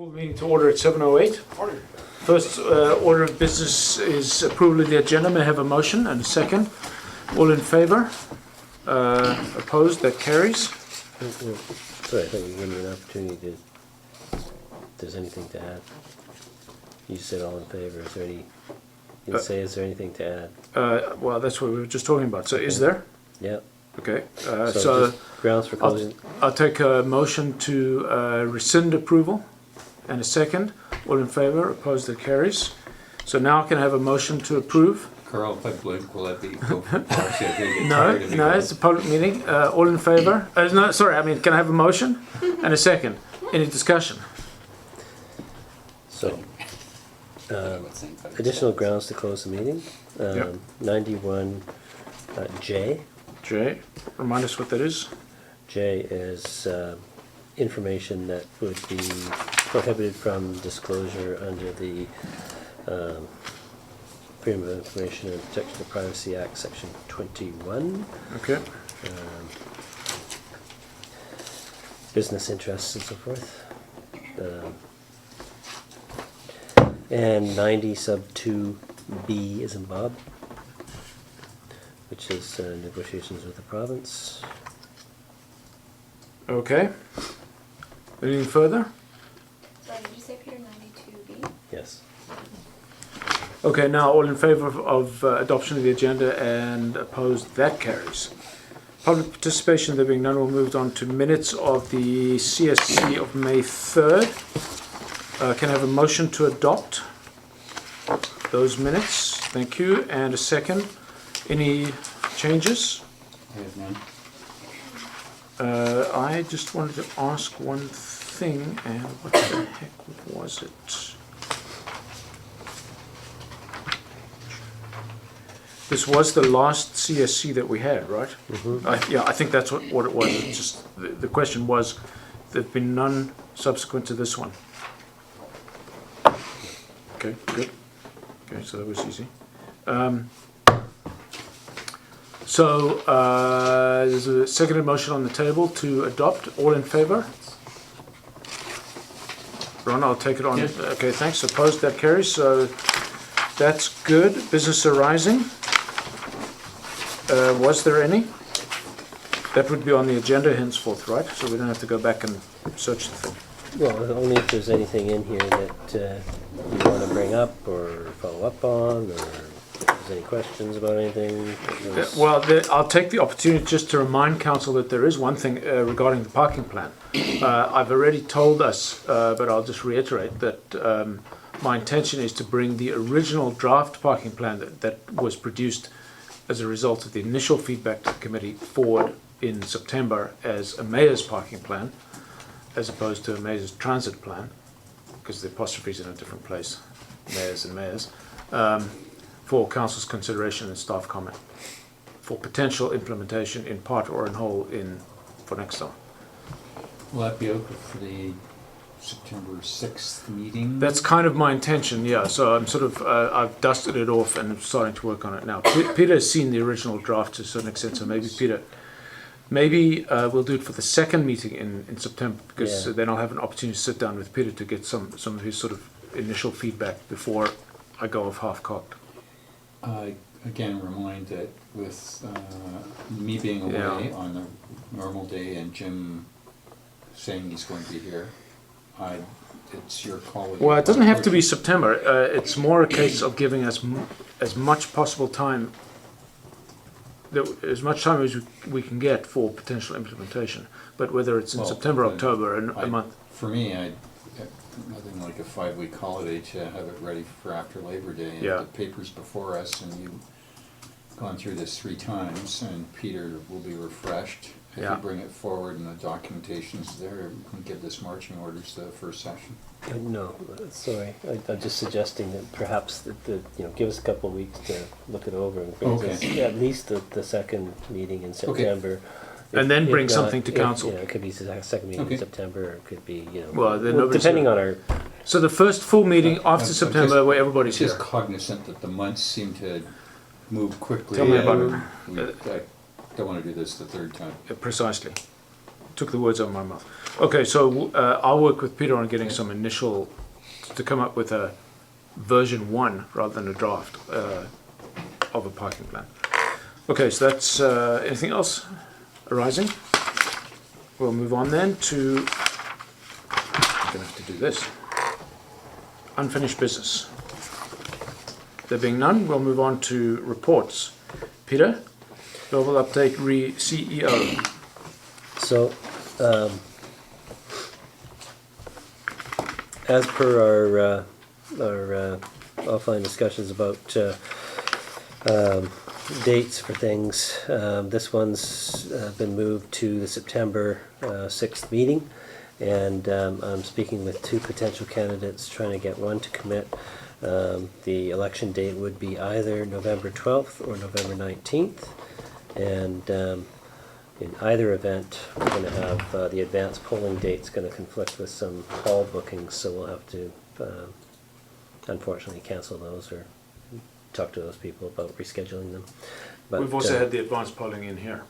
Call the meeting to order at 7:08. Order. First order of business is approval of the agenda. May I have a motion and a second? All in favour? Opposed? That carries. Sorry, I thought you were giving me an opportunity to, if there's anything to add. You said all in favor. Is there any, you didn't say, is there anything to add? Well, that's what we were just talking about. So is there? Yeah. Okay. So So just grounds for closing. I'll take a motion to rescind approval and a second. All in favour? Opposed? That carries. So now can I have a motion to approve? Carl, if I blink, will that be go for party? I think No, it's a public meeting. All in favour? No, sorry, I mean, can I have a motion and a second? Any discussion? So, additional grounds to close the meeting. Yep. 91 J. Jay, remind us what that is. J is information that would be prohibited from disclosure under the Freedom of Information and Protection of Privacy Act, Section 21. Okay. Business interests and so forth. And 90 sub 2B is in Bob, which is negotiations with the province. Okay. Anything further? Sorry, did you say Peter 92B? Yes. Okay, now all in favour of adoption of the agenda and opposed, that carries. Public participation, there being none, we'll move on to minutes of the CSC of May 3rd. Can I have a motion to adopt those minutes? Thank you. And a second. Any changes? I have none. I just wanted to ask one thing, and what the heck was it? This was the last CSC that we had, right? Mm-hmm. Yeah, I think that's what it was. It's just the question was, there've been none subsequent to this one. Okay, good. Okay, so that was easy. There's a seconded motion on the table to adopt. All in favour? Ron, I'll take it on. Yes. Okay, thanks. Opposed, that carries. So that's good. Business arising. Was there any? That would be on the agenda henceforth, right? So we don't have to go back and search the thing. Well, only if there's anything in here that you want to bring up or follow up on, or if there's any questions about anything. Well, I'll take the opportunity just to remind council that there is one thing regarding the parking plan. I've already told us, but I'll just reiterate that my intention is to bring the original draft parking plan that was produced as a result of the initial feedback to the committee forward in September as a mayor's parking plan, as opposed to a mayor's transit plan, because the apostrophe is in a different place, mayors and mayors, for council's consideration and staff comment for potential implementation in part or in whole for next summer. Will that be open for the September 6th meeting? That's kind of my intention, yeah. So I'm sort of, I've dusted it off and I'm starting to work on it now. Peter has seen the original draft to a certain extent, so maybe Peter, we'll do it for the second meeting in September, because then I'll have an opportunity to sit down with Peter to get some of his sort of initial feedback before I go off half-cocked. Again, remind that with me being away on a normal day and Jim saying he's going to be here, it's your call. Well, it doesn't have to be September. It's more a case of giving us as much possible time, as much time as we can get for potential implementation. But whether it's in September, October, a month. For me, nothing like a 5-week holiday to have it ready for after Labor Day. And the paper's before us, and you've gone through this 3 times, and Peter will be refreshed. If you bring it forward and the documentation's there, we can give this marching orders to the first session. No, sorry. I'm just suggesting that perhaps give us a couple of weeks to look it over and bring us at least the second meeting in September. And then bring something to council. It could be the second meeting in September, or it could be, depending on our... So the first full meeting after September where everybody's here. Just cognizant that the months seem to move quickly. Tell me about it. I don't want to do this the 3rd time. Precisely. took the words out of my mouth. Okay, so I'll work with Peter on getting some initial, to come up with a version 1 rather than a draft of a parking plan. Okay, so that's anything else arising? We'll move on then to, I'm going to have to do this, unfinished business. There being none, we'll move on to reports. Peter, global update re CEO. So, as per our offline discussions about dates for things, this one's been moved to the September 6th meeting, and I'm speaking with 2 potential candidates, trying to get one to commit. The election date would be either November 12th or November 19th, and in either event, we're going to have the advanced polling date's going to conflict with some hall bookings, so we'll have to unfortunately cancel those or talk to those people about rescheduling them. But We've also had the advanced polling in here.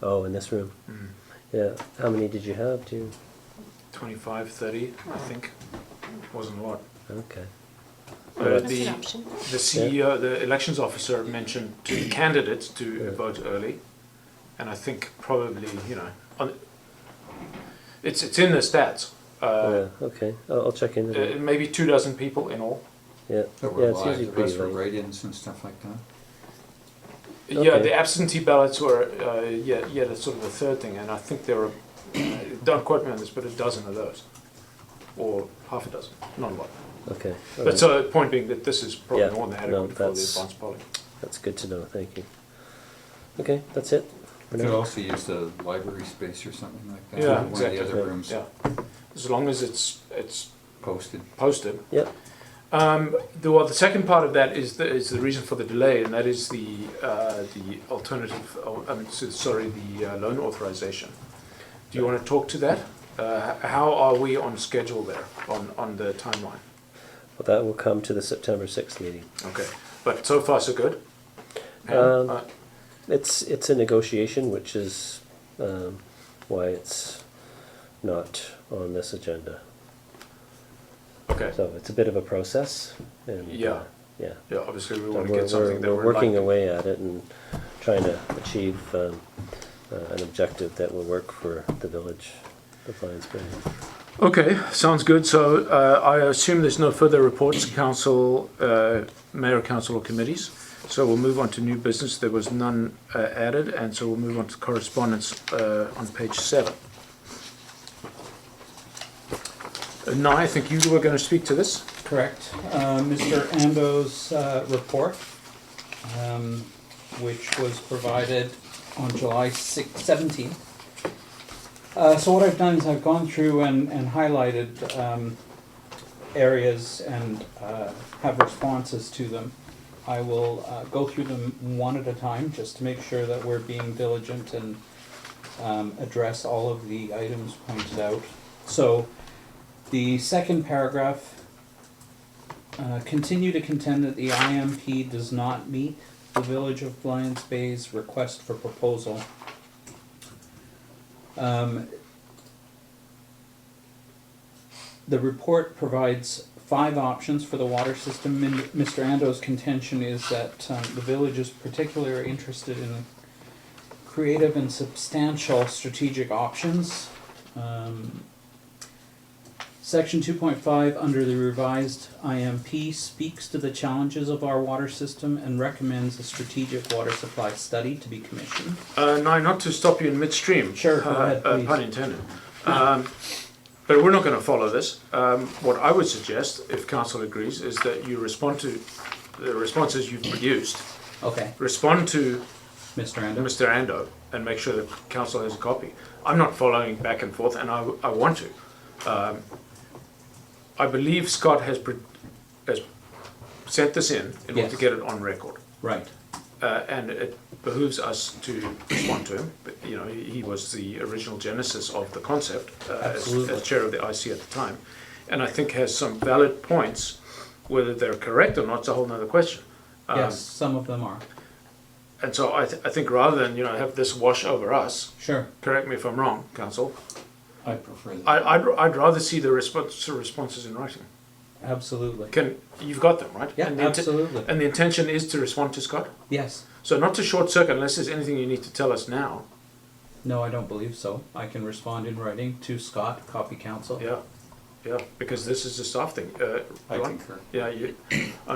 Oh, in this room? Mm. Yeah. How many did you have? 25, 30, I think. Wasn't a lot. Okay. That's The an option. CEO, the elections officer, mentioned to candidates to vote early, and I think probably, it's in the stats. Yeah, okay. I'll check into that. Maybe 24 people in all. Yeah, That yeah, were it's live, usually the pretty rest were late. write-ins and stuff like that. Yeah, Okay. the absentee ballots were, that's sort of a third thing, and I think there were, don't quote me on this, but a dozen of those, or half a dozen, not a lot. Okay. all But right. so the point being that this is probably Yeah, more than no, adequate for the that's- advanced polling. That's good to know, thank you. Okay, that's it. for You now. could also use the library space or something like that. Yeah, One of the exactly. other rooms Yeah, as long as it's posted. posted. Yep. The second part of that is the reason for the delay, and that is the alternative. The loan authorization. Do you want to talk to that? How are we on schedule there on the timeline? Well, that will come to the September 6th meeting. Okay, but so far so good. Pam? It's a negotiation, which is why it's not on this agenda. Okay. So it's a bit of a process, and Yeah. yeah. Yeah, obviously we So want to get something that we're we're working like. away at it and trying to achieve an objective that will work for the village of Lions Bay. Okay, sounds good. So I assume there's no further reports, council, mayor, council, or committees. So we'll move on to new business. There was none added, and so we'll move on to correspondence on page 7. Now, I think you were going to speak to this. Correct. Mr. Ando's report, which was provided on July 17th. So what I've done is I've gone through and highlighted areas and have responses to them. I will go through them one at a time just to make sure that we're being diligent and address all of the items pointed out. So the second paragraph, continue to contend that the IMP does not meet the Village of Lions Bay's request for proposal. The report provides 5 options for the water system. Mr. Ando's contention is that the village is particularly interested in creative and substantial strategic options. Section 2.5 under the revised IMP speaks to the challenges of our water system and recommends a strategic water supply study to be commissioned. No, not to stop you in midstream. Sure, go ahead, please. Pun intended. But we're not going to follow this. What I would suggest, if council agrees, is that you respond to the responses you've produced. Okay, Respond to Mr. Ando. Mr. Ando and make sure that council has a copy. I'm not following back and forth, and I want to. I believe Scott has sent this in order Yes. to get it on record. Right. And it behooves us to respond to him. But, you know, he was the original genesis of the concept as chair of the IC at the time, and I think has some valid points. Whether they're correct or not is a whole nother question. Yes, some of them are. And so I think rather than, have this wash over us, Sure. correct me if I'm wrong, council, I prefer that. I'd rather see the responses in writing. Absolutely. You've got them, right? Yeah, And absolutely. and the intention is to respond to Scott? Yes. So not to short circuit unless there's anything you need to tell us now. No, I don't believe so. I can respond in writing to Scott, copy council. Yeah, because this is a staff thing. I Ron? concur. Yeah,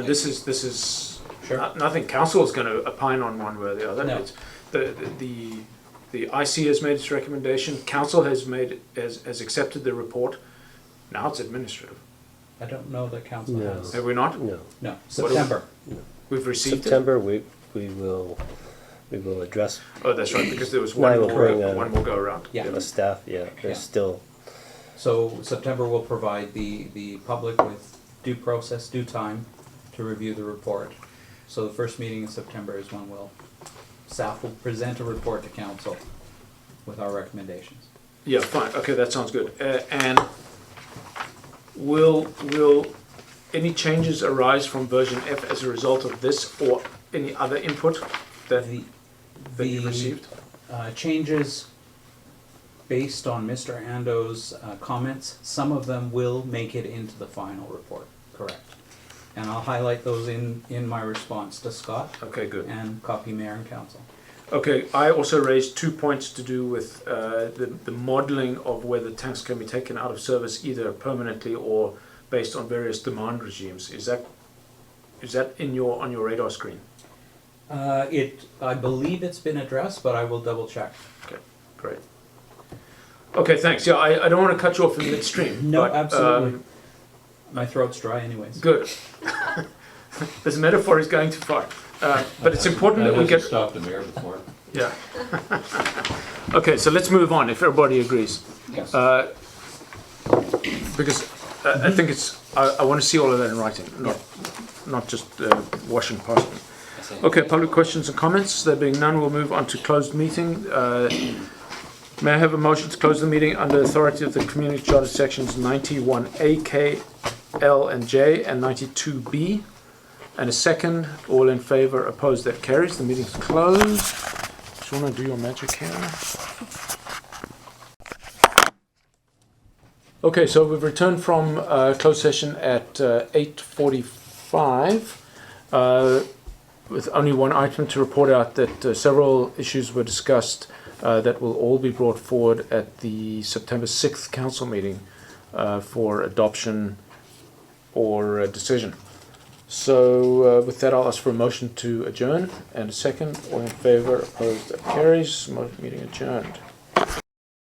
this is Sure. nothing council is going to opine on one way or the other. No. It's the IC has made its recommendation. Council has accepted the report. Now it's administrative. I don't know that council No. has. Have we not? No. No, September. We've received September, we will address it. Oh, that's right, because there was No, I one will bring, one more go around. Yeah. the staff, there's Yeah. still, So September will provide the public with due process, due time to review the report. So the first meeting in September is when staff will present a report to council with our recommendations. Yeah, fine. Okay, that sounds good. And will any changes arise from version F as a result of this, or any other input that you've received? Changes based on Mr. Ando's comments, some of them will make it into the final report, correct. And I'll highlight those in my response to Scott Okay, good. and copy mayor and council. Okay, I also raised 2 points to do with the modelling of whether tanks can be taken out of service either permanently or based on various demand regimes. Is that on your radar screen? I believe it's been addressed, but I will double check. Okay, great. Okay, thanks. Yeah, I don't want to cut you off in midstream. No, but, absolutely. My throat's dry anyways. Good. This metaphor is going too far. But it's important that we get... stopped the mayor before. Yeah. Okay, so let's move on if everybody agrees. Yes. Because I think I want to see all of that in writing, not just washing past me. Okay, public questions and comments. There being none, we'll move on to closed meeting. May I have a motion to close the meeting under authority of the Community Charter sections 91A, K, L and J and 92B? And a second. All in favour, opposed, that carries. The meeting's closed. Just want to do your magic here. Okay, so we've returned from closed session at 8:45 with only one item to report out that several issues were discussed that will all be brought forward at the September 6th council meeting for adoption or decision. So with that, I'll ask for a motion to adjourn and a second. All in favour, opposed, that carries. Meeting adjourned.